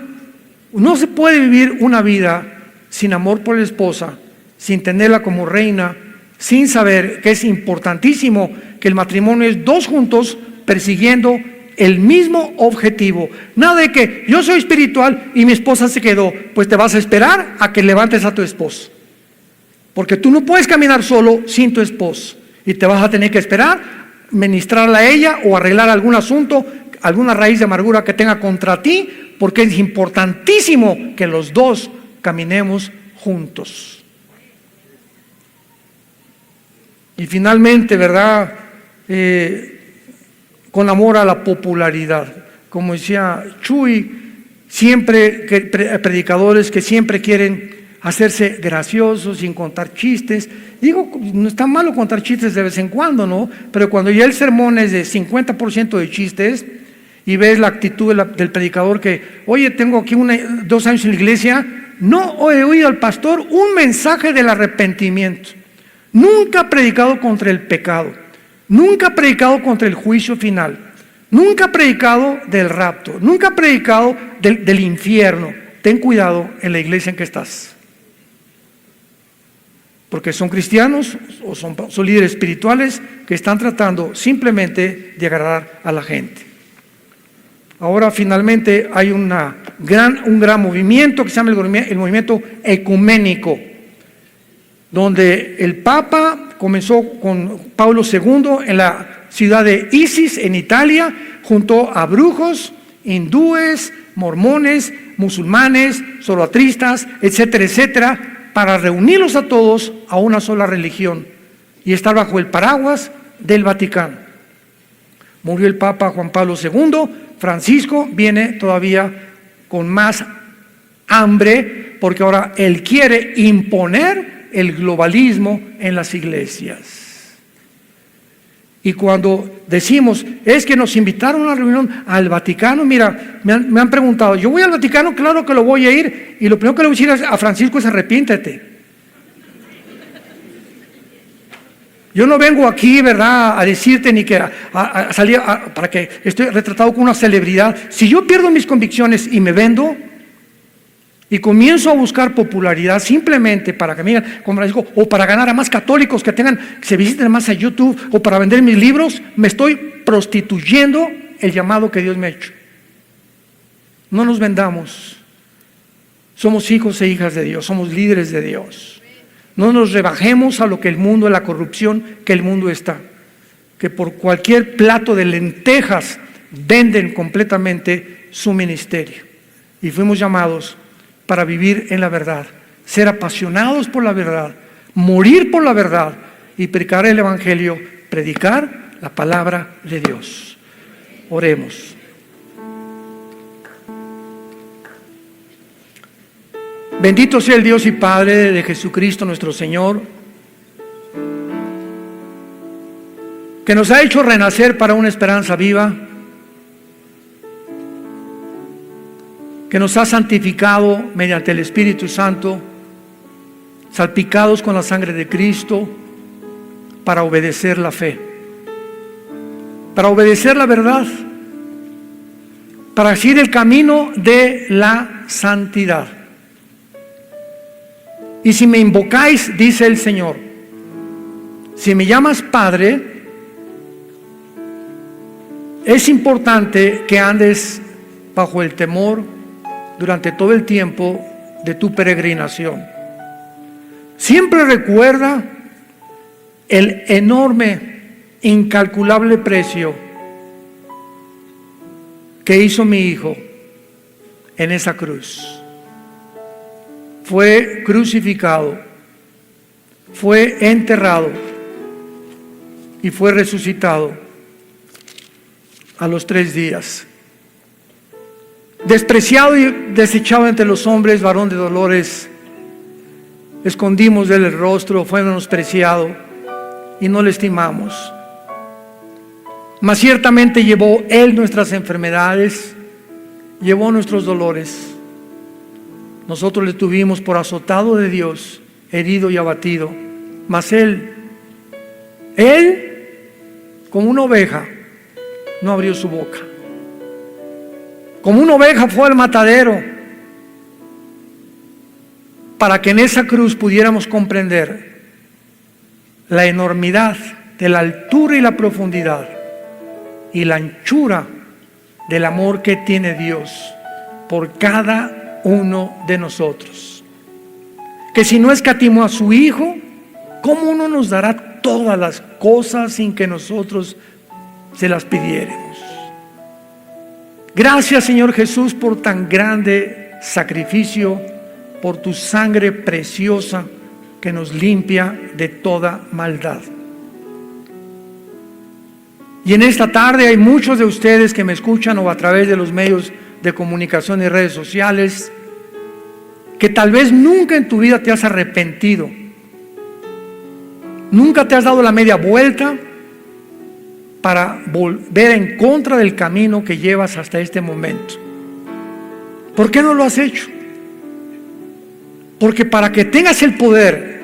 No se puede vivir una vida sin amor por la esposa, sin tenerla como reina, sin saber que es importantísimo que el matrimonio es dos juntos persiguiendo el mismo objetivo. Nada de que yo soy espiritual y mi esposa se quedó. Pues te vas a esperar a que levantes a tu esposo, porque tú no puedes caminar solo sin tu esposo, y te vas a tener que esperar, ministrarla a ella o arreglar algún asunto, alguna raíz de amargura que tenga contra ti, porque es importantísimo que los dos caminemos juntos. Y finalmente, ¿verdad? Con amor a la popularidad, como decía Chuy, siempre predicadores que siempre quieren hacerse graciosos sin contar chistes. Digo, no está malo contar chistes de vez en cuando, ¿no? Pero cuando ya el sermón es de 50% de chistes y ves la actitud del predicador que, oye, tengo aquí 2 años en la iglesia, no he oído al pastor un mensaje del arrepentimiento. Nunca ha predicado contra el pecado, nunca ha predicado contra el juicio final, nunca ha predicado del rapto, nunca ha predicado del infierno. Ten cuidado en la iglesia en que estás, porque son cristianos o son líderes espirituales que están tratando simplemente de agradar a la gente. Ahora finalmente hay un gran movimiento que se llama el movimiento ecuménico, donde el Papa comenzó con Pablo II en la ciudad de Isis, en Italia, junto a brujos, hindúes, mormones, musulmanes, zoroastristas, etcétera, etcétera, para reunirlos a todos a una sola religión y estar bajo el paraguas del Vaticano. Murió el Papa Juan Pablo II, Francisco viene todavía con más hambre, porque ahora él quiere imponer el globalismo en las iglesias. Y cuando decimos, es que nos invitaron a una reunión al Vaticano, mira, me han preguntado, yo voy al Vaticano, claro que lo voy a ir, y lo primero que le voy a decir a Francisco es arrepiéntete. Yo no vengo aquí, ¿verdad?, a decirte ni que a salir para que estoy retratado como una celebridad. Si yo pierdo mis convicciones y me vendo y comienzo a buscar popularidad simplemente para que me digan como Francisco, o para ganar a más católicos que se visiten más a YouTube, o para vender mis libros, me estoy prostituyendo el llamado que Dios me ha hecho. No nos vendamos. Somos hijos e hijas de Dios, somos líderes de Dios. No nos rebajemos a lo que el mundo, a la corrupción que el mundo está, que por cualquier plato de lentejas venden completamente su ministerio. Y fuimos llamados para vivir en la verdad, ser apasionados por la verdad, morir por la verdad y predicar el Evangelio, predicar la palabra de Dios. Oremos. Bendito sea el Dios y Padre de Jesucristo nuestro Señor, que nos ha hecho renacer para una esperanza viva, que nos ha santificado mediante el Espíritu Santo, salpicados con la sangre de Cristo, para obedecer la fe, para obedecer la verdad, para seguir el camino de la santidad. Y si me invocáis, dice el Señor, si me llamas Padre, es importante que andes bajo el temor durante todo el tiempo de tu peregrinación. Siempre recuerda el enorme, incalculable precio que hizo mi Hijo en esa cruz. Fue crucificado, fue enterrado y fue resucitado a los 3 días. Despreciado y desechado entre los hombres, varón de dolores, escondimos de él el rostro, fue menospreciado y no le estimamos. Mas ciertamente llevó Él nuestras enfermedades, llevó nuestros dolores. Nosotros le tuvimos por azotado de Dios, herido y abatido. Mas Él, como una oveja, no abrió su boca. Como una oveja fue al matadero, para que en esa cruz pudiéramos comprender la enormidad de la altura y la profundidad y la anchura del amor que tiene Dios por cada uno de nosotros. Que si no escatimó a su Hijo, ¿cómo no nos dará todas las cosas sin que nosotros se las pidiéramos? Gracias, Señor Jesús, por tan grande sacrificio, por tu sangre preciosa que nos limpia de toda maldad. Y en esta tarde hay muchos de ustedes que me escuchan o a través de los medios de comunicación y redes sociales, que tal vez nunca en tu vida te has arrepentido, nunca te has dado la media vuelta para volver en contra del camino que llevas hasta este momento. ¿Por qué no lo has hecho? Porque para que tengas el poder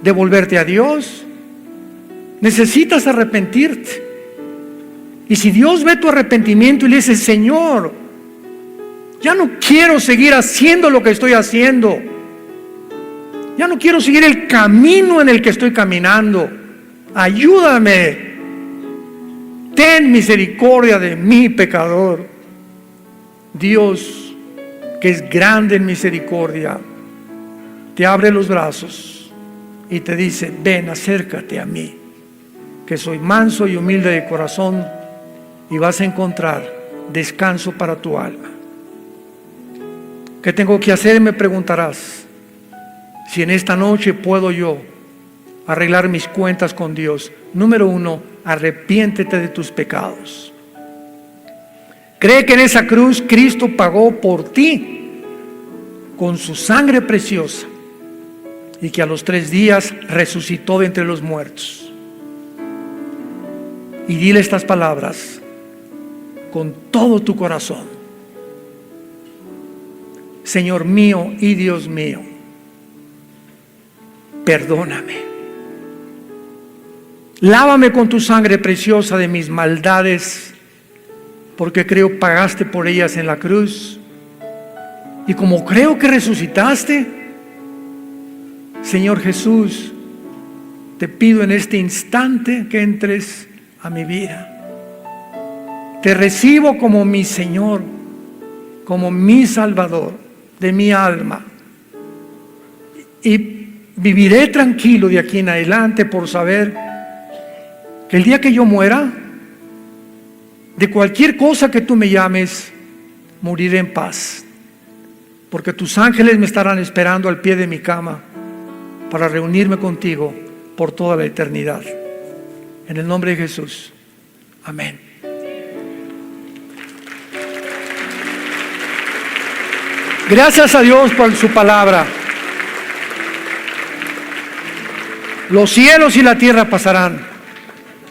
de volverte a Dios, necesitas arrepentirte. Y si Dios ve tu arrepentimiento y le dice: Señor, ya no quiero seguir haciendo lo que estoy haciendo, ya no quiero seguir el camino en el que estoy caminando, ayúdame, ten misericordia de mí, pecador. Dios, que es grande en misericordia, te abre los brazos y te dice: ven, acércate a mí, que soy manso y humilde de corazón, y vas a encontrar descanso para tu alma. ¿Qué tengo que hacer? Me preguntarás. Si en esta noche puedo yo arreglar mis cuentas con Dios. Número 1, arrepiéntete de tus pecados. Cree que en esa cruz Cristo pagó por ti con su sangre preciosa, y que a los 3 días resucitó de entre los muertos. Y dile estas palabras con todo tu corazón: Señor mío y Dios mío, perdóname. Lávame con tu sangre preciosa de mis maldades, porque creo pagaste por ellas en la cruz. Y como creo que resucitaste, Señor Jesús, te pido en este instante que entres a mi vida. Te recibo como mi Señor, como mi Salvador de mi alma, y viviré tranquilo de aquí en adelante por saber que el día que yo muera, de cualquier cosa que tú me llames, moriré en paz, porque tus ángeles me estarán esperando al pie de mi cama para reunirme contigo por toda la eternidad. En el nombre de Jesús, amén. Gracias a Dios por su palabra. Los cielos y la tierra pasarán,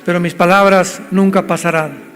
pero mis palabras nunca pasarán.